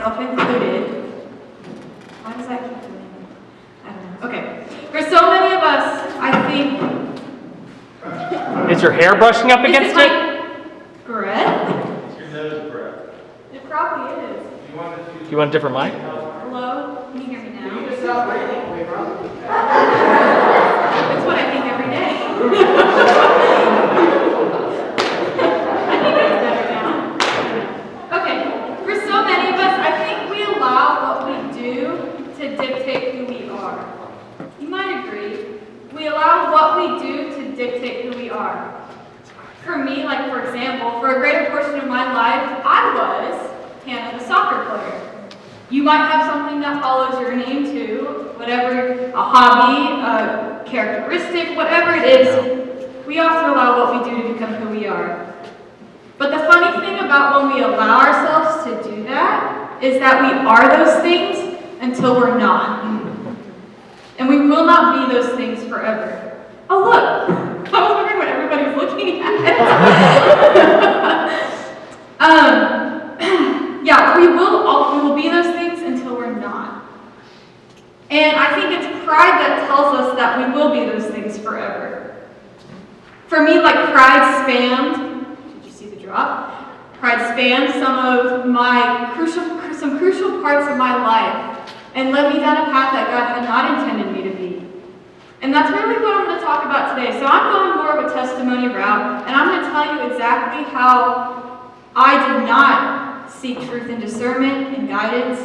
myself included. Why does that keep doing it? I don't know. Okay. For so many of us, I think... Is your hair brushing up against it? Breath? It's your nose breath. It probably is. Do you want a different mic? Hello? Can you hear me now? You just stop breathing. Wait, wrong. That's what I think every day. I think it's better now. Okay, for so many of us, I think we allow what we do to dictate who we are. You might agree. We allow what we do to dictate who we are. For me, like for example, for a greater portion of my life, I was Hannah the soccer player. You might have something that follows your name too, whatever, a hobby, a characteristic, whatever it is, we often allow what we do to become who we are. But the funny thing about when we allow ourselves to do that is that we are those things until we're not. And we will not be those things forever. Oh look, I was wondering what everybody was looking at. Yeah, we will be those things until we're not. And I think it's pride that tells us that we will be those things forever. For me, like pride spanned, did you see the drop? Pride spanned some crucial parts of my life and led me down a path that God had not intended me to be. And that's really what I'm going to talk about today. So I'm going more of a testimony route, and I'm going to tell you exactly how I did not seek truth and discernment and guidance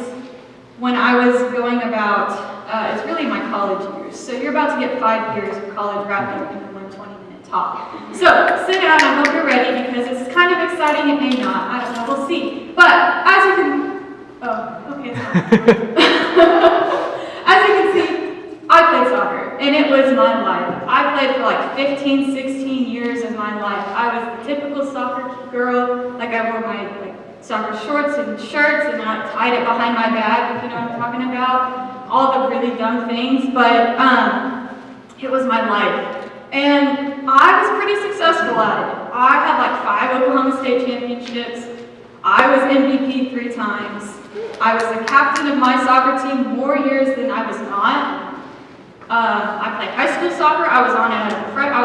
when I was going about, it's really my college years. So you're about to get 5 years of college wrapped in one 20-minute talk. So sit down, I hope you're ready because it's kind of exciting, it may not, I don't know, we'll see. But as you can, okay, as you can see, I played soccer, and it was my life. I played for like 15, 16 years of my life. I was the typical soccer girl, like I wore my soccer shorts and shirts, and I tied it behind my bag, if you know what I'm talking about. All the really dumb things, but it was my life. And I was pretty successful at it. I had like 5 Oklahoma State championships. I was MVP 3 times. I was the captain of my soccer team more years than I was not. I played high school soccer. I was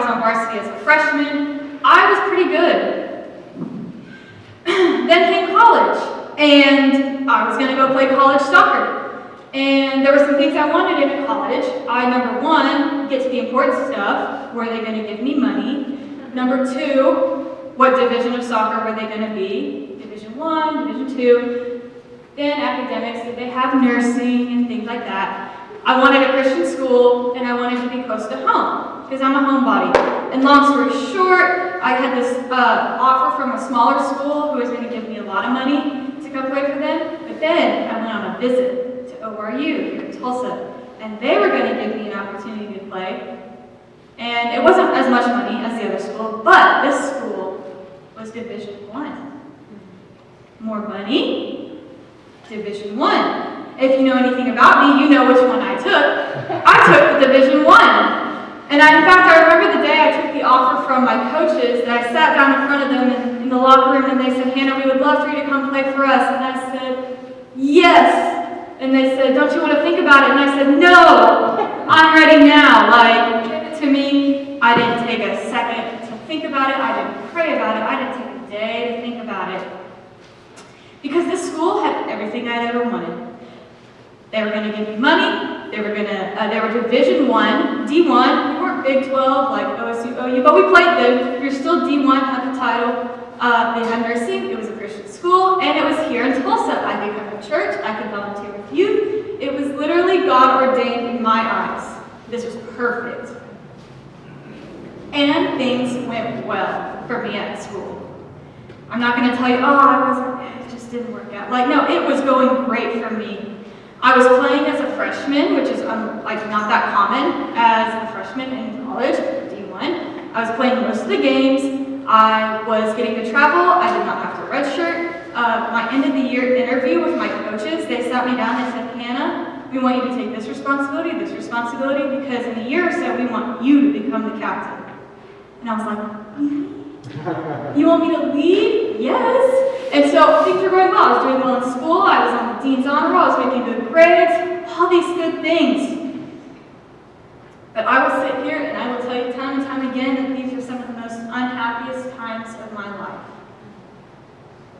on varsity as a freshman. I was pretty good. Then came college, and I was going to go play college soccer. And there were some things I wanted in college. Number 1, get to the important stuff. Were they going to give me money? Number 2, what division of soccer were they going to be? Division 1, Division 2. Then academics, did they have nursing and things like that? I wanted a Christian school, and I wanted to be close to home, because I'm a homebody. And long story short, I had this offer from a smaller school who was going to give me a lot of money to come play for them. But then I went on a visit to ORU here in Tulsa, and they were going to give me an opportunity to play. And it wasn't as much money as the other school, but this school was Division 1. More money, Division 1. If you know anything about me, you know which one I took. I took the Division 1. And in fact, I remember the day I took the offer from my coaches, that I sat down in front of them in the locker room, and they said, Hannah, we would love for you to come play for us. And I said, yes. And they said, don't you want to think about it? And I said, no, I'm ready now. Like, to me, I didn't take a second to think about it. I didn't pray about it. I didn't take a day to think about it. Because this school had everything I'd ever wanted. They were going to give me money. They were Division 1, D1. We weren't Big 12 like OSU, OU, but we played them. We were still D1, had the title. They had nursing. It was a Christian school, and it was here in Tulsa. I could come to church. I could volunteer with youth. It was literally God ordained in my eyes. This was perfect. And things went well for me at school. I'm not going to tell you, it just didn't work out. Like, no, it was going great for me. I was playing as a freshman, which is not that common as a freshman in college, D1. I was playing most of the games. I was getting to travel. I did not have to redshirt. My end of the year interview with my coaches, they sat me down and said, Hannah, we want you to take this responsibility, because in a year or so, we want you to become the captain. And I was like, you want me to lead? Yes. And so things were going well. I was doing well in school. I was on the dean's honor roll. I was making good grades. All these good things. But I will sit here and I will tell you time and time again that these are some of the most unhappiest times of my life.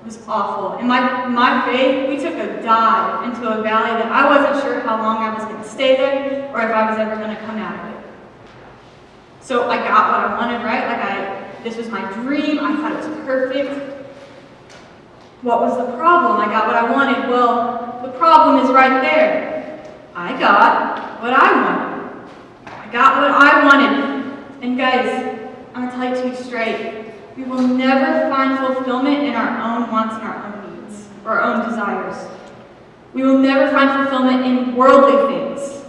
It was awful. In my faith, we took a dive into a valley that I wasn't sure how long I was going to stay there or if I was ever going to come out of it. So I got what I wanted, right? This was my dream. I thought it was perfect. What was the problem? I got what I wanted. Well, the problem is right there. I got what I wanted. I got what I wanted. And guys, I'm going to tell you to you straight. We will never find fulfillment in our own wants and our own needs, or our own desires. We will never find fulfillment in worldly things.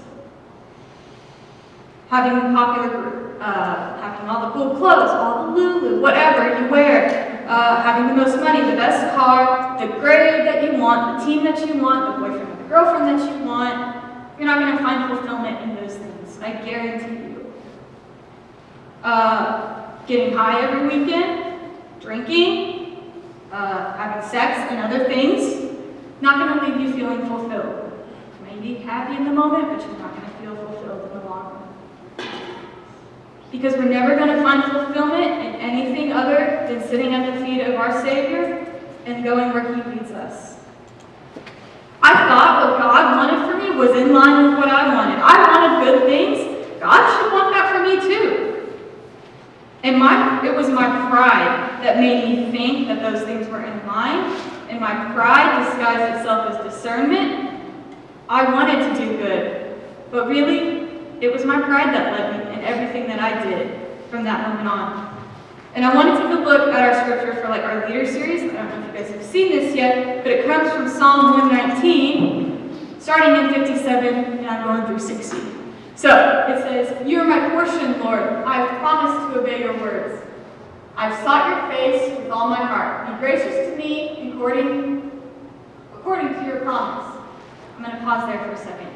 Having the popular group, having all the cool clothes, all the Lulu, whatever you wear, having the most money, the best car, the grade that you want, the team that you want, the boyfriend or the girlfriend that you want. You're not going to find fulfillment in those things. I guarantee you. Getting high every weekend, drinking, having sex and other things, not going to leave you feeling fulfilled. You may be happy in the moment, but you're not going to feel fulfilled in the long run. Because we're never going to find fulfillment in anything other than sitting at the feet of our Savior and going where He leads us. I thought what God wanted for me was in line with what I wanted. I wanted good things. God should want that for me too. And it was my pride that made me think that those things were in line, and my pride disguised itself as discernment. I wanted to do good, but really, it was my pride that led me in everything that I did from that moment on. And I want to take a look at our scripture for our leader series. I don't know if you guys have seen this yet, but it comes from Psalm 119, starting in 57, and I'm going through 60. So, it says, "You are my portion, Lord. I have promised to obey your words. I have sought your face with all my heart. Be gracious to me according to your promise." I'm going to pause there for a second.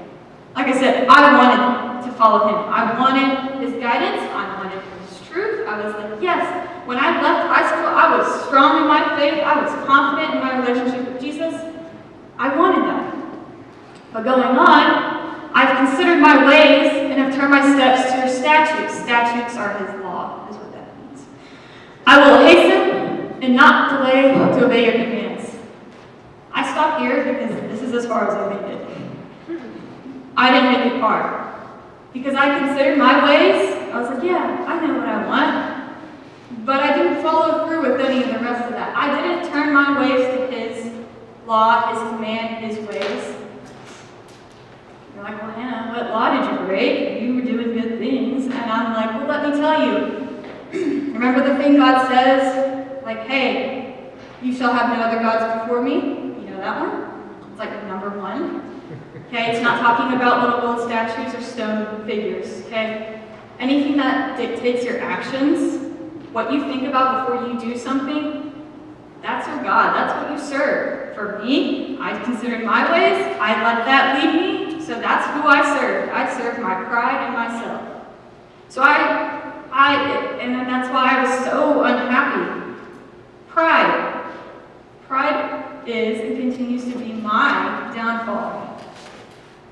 Like I said, I wanted to follow Him. I wanted His guidance. I wanted His truth. I was like, yes. When I left high school, I was strong in my faith. I was confident in my relationship with Jesus. I wanted that. But going on, I've considered my ways and have turned my steps to your statutes. Statutes are His law, is what that means. I will hasten and not delay to obey your commands. I stop here because this is as far as I made it. I didn't make it far. Because I considered my ways, I was like, yeah, I know what I want. But I didn't follow through with any of the rest of that. I didn't turn my ways to His law, His command, His ways. You're like, well, Hannah, what law did you break? You were doing good things. And I'm like, well, let me tell you. Remember the thing God says? Like, hey, you shall have no other gods before me. You know that one? It's like number 1. Okay, it's not talking about little gold statues or stone figures. Okay? Anything that dictates your actions, what you think about before you do something, that's your God. That's what you serve. For me, I considered my ways. I let that lead me. So that's who I served. I served my pride and myself. So and that's why I was so unhappy. Pride is and continues to be my downfall.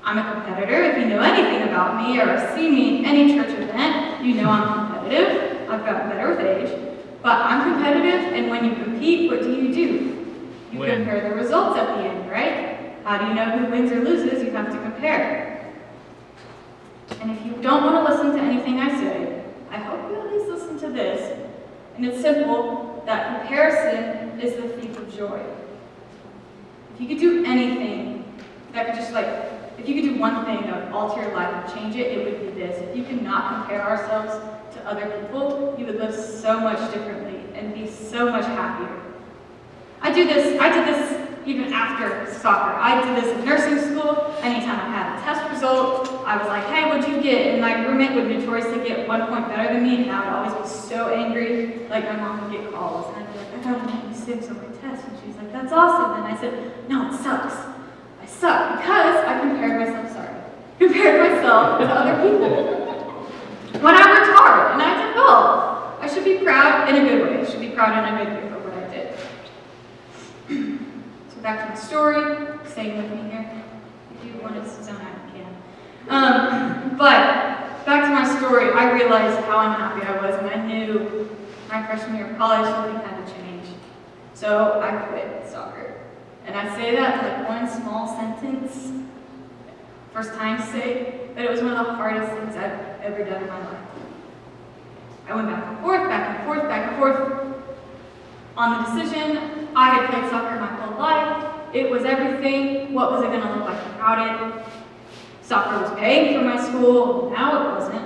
I'm a competitor. If you know anything about me or see me in any church event, you know I'm competitive. I've gotten better with age. But I'm competitive, and when you compete, what do? You Win. compare the results at the end, right? How do you know who wins or loses? You have to compare. And if you don't want to listen to anything I say, I hope you at least listen to this. And it's simple, that comparison is the thief of joy. If you could do anything that could just if you could do one thing that would alter your life and change it, it would be this. If you could not compare ourselves to other people, you would live so much differently and be so much happier. I did this even after soccer. I did this in nursing school. Anytime I had a test result, I was like, hey, what'd you get? And my roommate would notoriously get 1 point better than me, and I would always be so angry. Like, my mom would get calls, and I'd be like, I got a 96 on my test. And she's like, that's awesome. And I said, no, it sucks. I suck because I compared myself to other people. When I worked hard, and I did well, I should be proud in a good way. I should be proud in a good way for what I did. So back to my story, stay with me here. If you want to zone out, you can. But back to my story, I realized how unhappy I was, and I knew my freshman year of college something had to change. So I quit soccer. And I say that like one small sentence, first time sake, but it was one of the hardest things I've ever done in my life. I went back and forth, back and forth, back and forth on the decision. I had played soccer my whole life. It was everything. What was it going to look like without it? Soccer was paying for my school. Now it wasn't.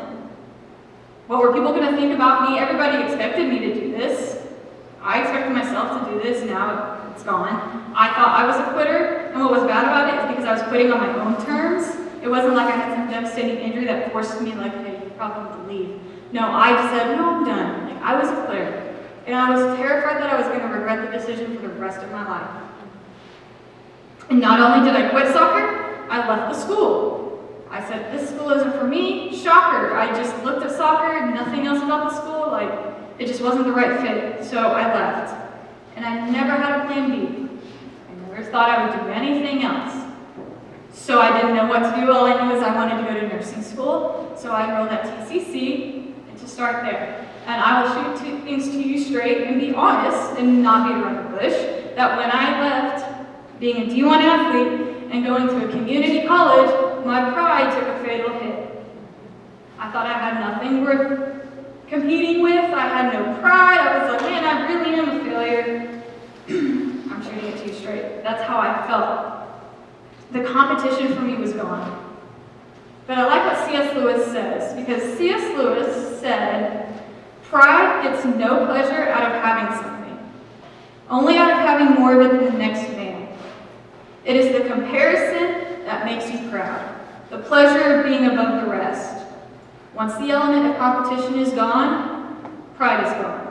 What were people going to think about me? Everybody expected me to do this. I expected myself to do this. Now it's gone. I thought I was a quitter, and what was bad about it is because I was quitting on my own terms. It wasn't like I had some devastating injury that forced me, like, hey, you probably need to leave. No, I just said, no, I'm done. Like, I was a quitter. And I was terrified that I was going to regret the decision for the rest of my life. And not only did I quit soccer, I left the school. I said, this school isn't for me. Shocker. I just looked at soccer, nothing else about the school. Like, it just wasn't the right fit. So I left. And I never had a plan B. I never thought I would do anything else. So I didn't know what to do. All I knew is I wanted to go to nursing school. So I enrolled at TCC and to start there. And I will shoot things to you straight and be honest and not be around the bush, that when I left being a D1 athlete and going to a community college, my pride took a fatal hit. I thought I had nothing worth competing with. I had no pride. I was like, man, I really am a failure. I'm shooting it to you straight. That's how I felt. The competition for me was gone. But I like what C.S. Lewis says, because C.S. Lewis said, pride gets no pleasure out of having something, only out of having more of it than the next man. It is the comparison that makes you proud, the pleasure of being above the rest. Once the element of competition is gone, pride is gone.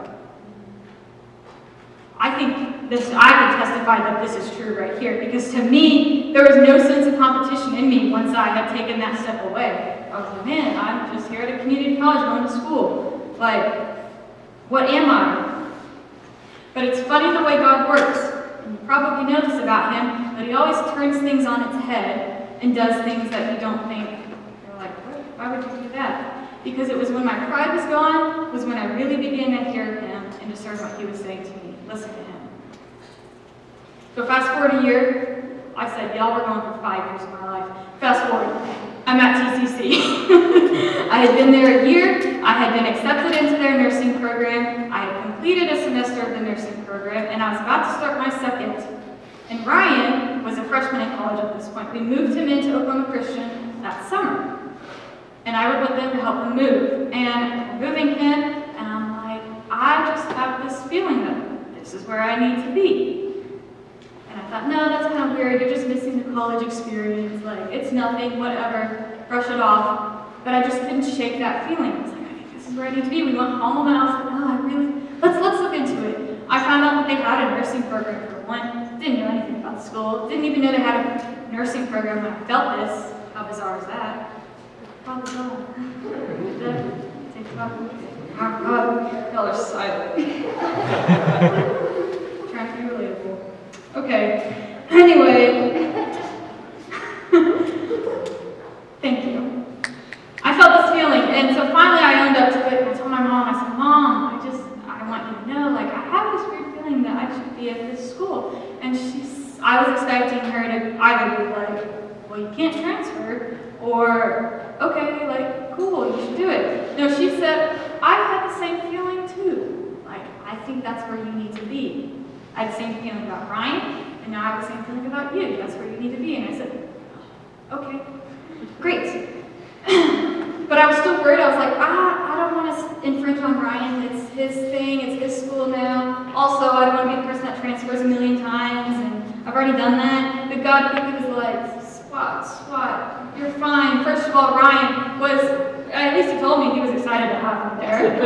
I think I can testify that this is true right here, because to me, there was no sense of competition in me once I had taken that step away. I was like, man, I'm just here at a community college going to school. Like, what am I? But it's funny the way God works. And you probably know this about him, but he always turns things on its head and does things that you don't think. You're like, what? Why would you do that? Because it was when my pride was gone, was when I really began to hear him and discern what he was saying to me. Listen to him. So fast forward a year, I said, y'all, we're going for 5 years of my life. Fast forward, I'm at TCC. I had been there a year. I had been accepted into their nursing program. I had completed a semester of the nursing program, and I was about to start my second. And Ryan was a freshman in college at this point. We moved him into Oklahoma Christian that summer. And I would with them to help him move. And moving him, and I'm like, I just have this feeling that this is where I need to be. And I thought, no, that's kind of weird. You're just missing the college experience. Like, it's nothing, whatever. Brush it off. But I just couldn't shake that feeling. I was like, I think this is where I need to be. We went home, and I was like, oh, I really, let's look into it. I found out that they had a nursing program for one. Didn't know anything about the school. Didn't even know they had a nursing program when I felt this. How bizarre is that? Probably not. Y'all are silent. Trying to be relatable. Okay. Anyway. Thank you. I felt this feeling, and so finally I owned up to it, and I told my mom, I said, Mom, I want you to know, like, I have this weird feeling that I should be at this school. And I was expecting her to either be like, well, you can't transfer, or, okay, like, cool, you should do it. No, she said, I've had the same feeling too. Like, I think that's where you need to be. I had the same feeling about Ryan, and now I have the same feeling about you. That's where you need to be. And I said, okay, great. But I was still worried. I was like, I don't want to infringe on Ryan. It's his thing. It's his school now. Also, I don't want to be the person that transfers a million times, and I've already done that. But God quickly was like, Swat, you're fine. First of all, Ryan was, at least he told me he was excited to have me there.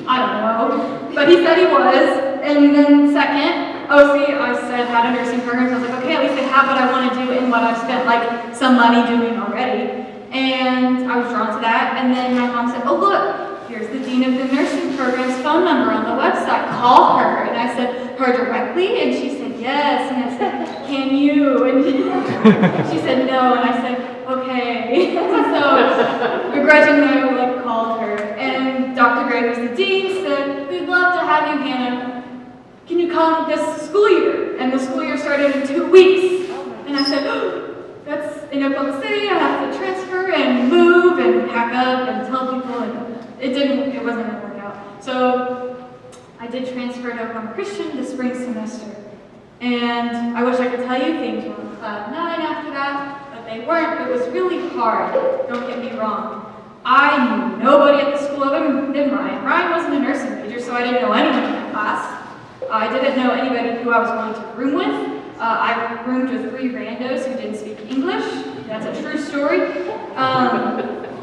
I don't know. But he said he was. And then second, OC, I said, had a nursing program. So I was like, okay, at least they have what I want to do and what I've spent like some money doing already. And I was drawn to that. And then my mom said, oh, look, here's the dean of the nursing program's phone number on the website. Call her. And I said, her directly? And she said, yes. And I said, can you? And she said, no. And I said, okay. So begrudgingly, I called her. And Dr. Gray, who's the dean, said, we'd love to have you, Hannah. Can you come this school year? And the school year started in 2 weeks. And I said, oh, that's in Oklahoma City. I have to transfer and move and pack up and tell people. And it wasn't going to work out. So I did transfer to Oklahoma Christian the spring semester. And I wish I could tell you things were on cloud 9 after that, but they weren't. It was really hard. Don't get me wrong. I knew nobody at the school other than Ryan. Ryan wasn't a nursing major, so I didn't know anyone in my class. I didn't know anybody who I was going to room with. I roomed with 3 randos who didn't speak English. That's a true story.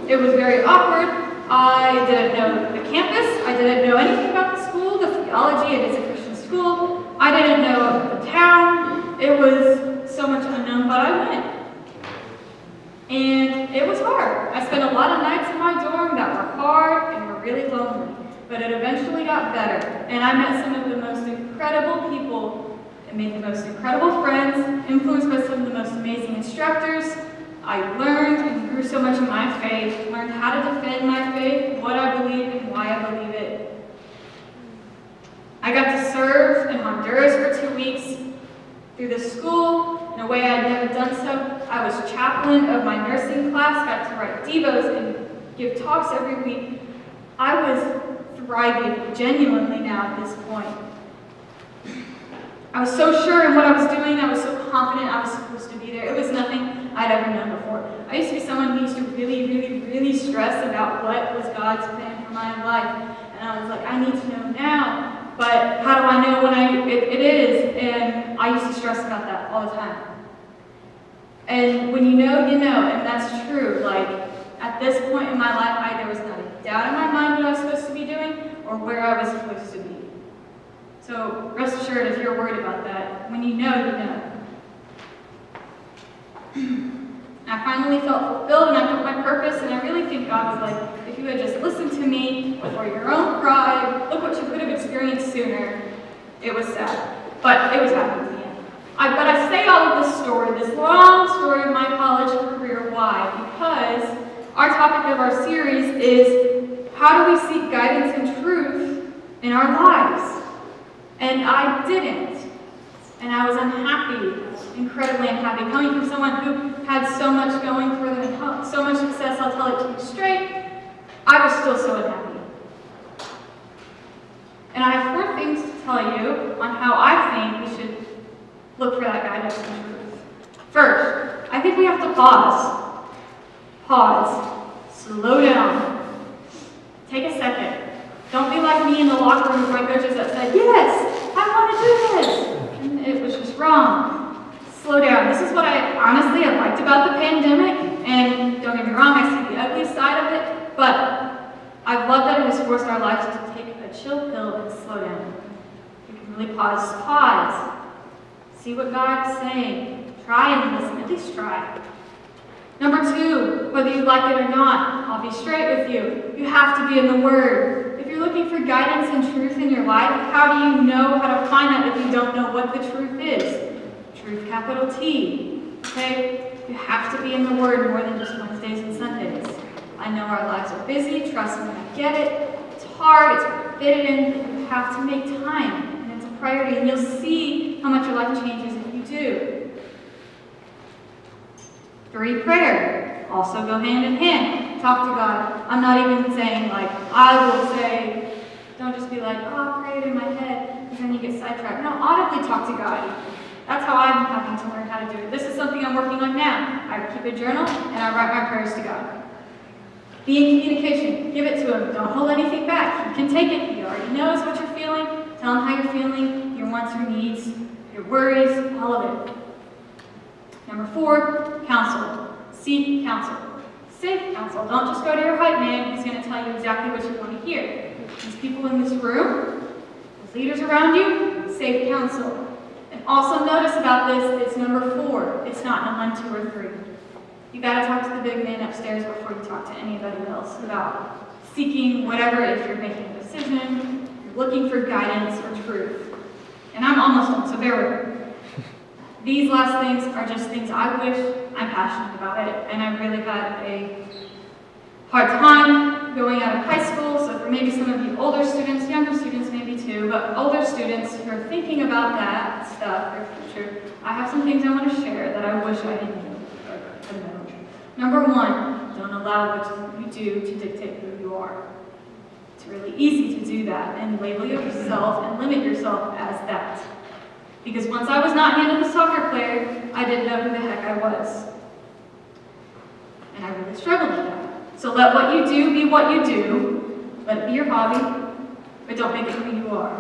It was very awkward. I didn't know the campus. I didn't know anything about the school, the theology. It is a Christian school. I didn't know the town. It was so much unknown, but I went. And it was hard. I spent a lot of nights in my dorm that were hard and were really lonely. But it eventually got better, and I met some of the most incredible people and made the most incredible friends, influenced by some of the most amazing instructors. I learned and grew so much in my faith, learned how to defend my faith, what I believe and why I believe it. I got to serve in Honduras for 2 weeks through the school in a way I had never done so. I was chaplain of my nursing class, got to write devos and give talks every week. I was thriving genuinely now at this point. I was so sure in what I was doing. I was so confident I was supposed to be there. It was nothing I'd ever known before. I used to be someone who used to really stress about what was God's plan for my life. And I was like, I need to know now. But how do I know when it is? And I used to stress about that all the time. And when you know, and that's true. Like, at this point in my life, there was not a doubt in my mind what I was supposed to be doing or where I was supposed to be. So rest assured, if you're worried about that, when you know, you know. I finally felt fulfilled and I felt my purpose, and I really think God was like, if you had just listened to me before your own pride, look what you could have experienced sooner. It was sad, but it was happening to me. But I say all of this story, this long story of my college career. Why? Because our topic of our series is, how do we seek guidance and truth in our lives? And I didn't. And I was unhappy, incredibly unhappy. Coming from someone who had so much going for them, so much success, I'll tell it to you straight, I was still so unhappy. And I have 4 things to tell you on how I think we should look for that guidance and truth. First, I think we have to pause. Slow down. Take a second. Don't be like me in the locker room with my coaches that said, yes, I want to do this. And it was just wrong. Slow down. This is what I liked about the pandemic. And don't get me wrong, I see the ugly side of it. But I've loved that it has forced our lives to take a chill pill and slow down. You can really pause. See what God is saying. Try and listen. At least try. Number 2, whether you like it or not, I'll be straight with you. You have to be in the Word. If you're looking for guidance and truth in your life, how do you know how to find that if you don't know what the truth is? Truth, capital T. Okay? You have to be in the Word more than just Wednesdays and Sundays. I know our lives are busy. Trust me, I get it. It's hard. It's hard to fit it in. But you have to make time. And it's a priority. And you'll see how much your life changes if you do. 3, prayer. Also go hand in hand. Talk to God. I'm not even saying I will say, don't just be like, oh, I'll pray it in my head, and then you get sidetracked. No, audibly talk to God. That's how I'm having to learn how to do it. This is something I'm working on now. I keep a journal, and I write my prayers to God. Be in communication. Give it to Him. Don't hold anything back. He can take it. He already knows what you're feeling. Tell Him how you're feeling, your wants, your needs, your worries, all of it. Number 4, counsel. Seek counsel. Safe counsel. Don't just go to your hype man. He's going to tell you exactly what you want to hear. These people in this room, those leaders around you, safe counsel. And also notice about this, it's number 4. It's not in 1, 2, or 3. You got to talk to the big man upstairs before you talk to anybody else about seeking whatever, if you're making a decision, you're looking for guidance or truth. And I'm almost done, so bear with me. These last things are just things I wish. I'm passionate about it, and I really had a hard time going out of high school. So for maybe some of you older students, younger students maybe too, but older students who are thinking about that stuff for future, I have some things I want to share that I wish I didn't know. Number one, don't allow what you do to dictate who you are. It's really easy to do that and label yourself and limit yourself as that. Because once I was not Hannah the soccer player, I didn't know who the heck I was. And I really struggled with that. So let what you do be what you do. Let it be your hobby, but don't make it who you are.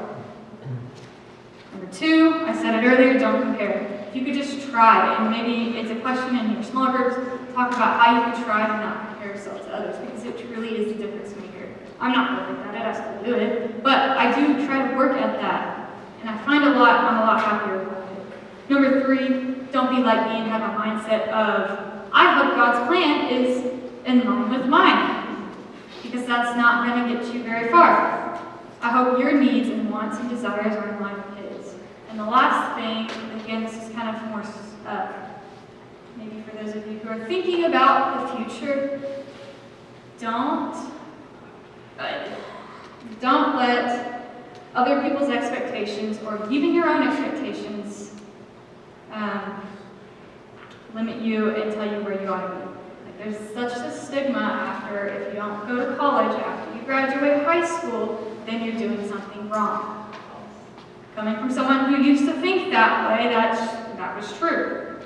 Number two, I said it earlier, don't compare. If you could just try, and maybe it's a question in your small groups, talk about how you could try to not compare yourself to others, because it truly is the difference maker. I'm not perfect at it, I still do it, but I do try to work at that, and I find I'm a lot happier about it. Number three, don't be like me and have a mindset of, I hope God's plan is in line with mine, because that's not going to get you very far. I hope your needs and wants and desires are in line with His. And the last thing, again, this is kind of more, maybe for those of you who are thinking about the future, don't let other people's expectations or even your own expectations limit you and tell you where you ought to be. Like, there's such a stigma after if you don't go to college, after you graduate high school, then you're doing something wrong. Coming from someone who used to think that way, that was true.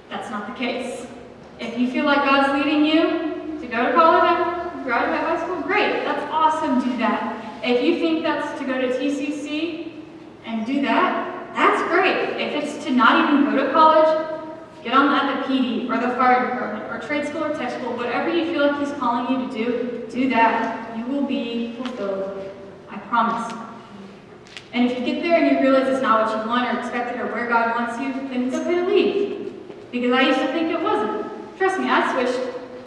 That's not the case. If you feel like God's leading you to go to college and graduate high school, great, that's awesome, do that. If you think that's to go to TCC and do that, that's great. If it's to not even go to college, get on at the PD or the fire department or trade school or tech school, whatever you feel like He's calling you to do that. You will be fulfilled. I promise. And if you get there and you realize it's not what you want or expected or where God wants you, then it's okay to leave. Because I used to think it wasn't. Trust me, I switched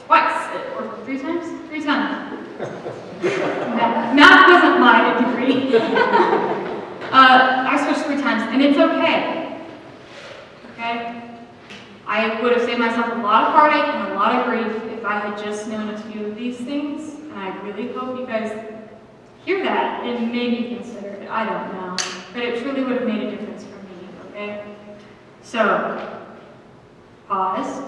twice, or 3 times? 3 times. Math wasn't my degree. I switched 3 times, and it's okay. Okay? I would have saved myself a lot of heartache and a lot of grief if I had just known a few of these things. And I really hope you guys hear that and maybe consider it. I don't know. But it truly would have made a difference for me, okay? So, pause,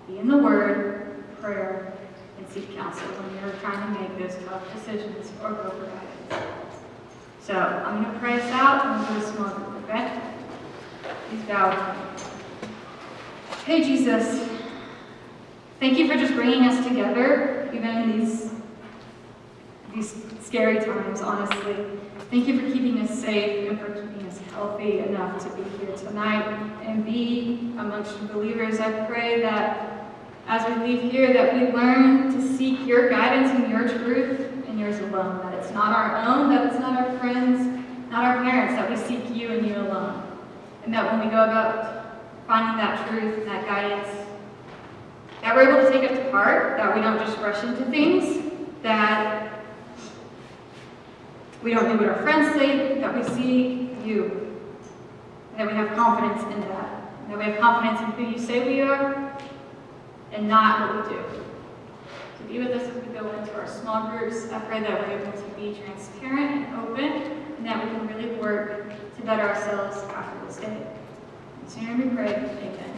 be in the Word, prayer, and seek counsel when you're trying to make those tough decisions or go for guidance. So, I'm going to pray us out and we'll do a small group, okay? Please bow with me. Hey, Jesus, thank you for just bringing us together, even in these scary times, honestly. Thank you for keeping us safe and for keeping us healthy enough to be here tonight and be amongst your believers. I pray that as we leave here, that we learn to seek your guidance and your truth and yours alone, that it's not our own, that it's not our friends, not our parents, that we seek you and you alone. And that when we go about finding that truth and that guidance, that we're able to take it to heart, that we don't just rush into things, that we don't do what our friends say, that we see you, and that we have confidence in that, and that we have confidence in who you say we are, and not what we do. So be with us as we go into our small groups. I pray that we're able to be transparent and open, and that we can really work to better ourselves after this day. In your name we pray, amen.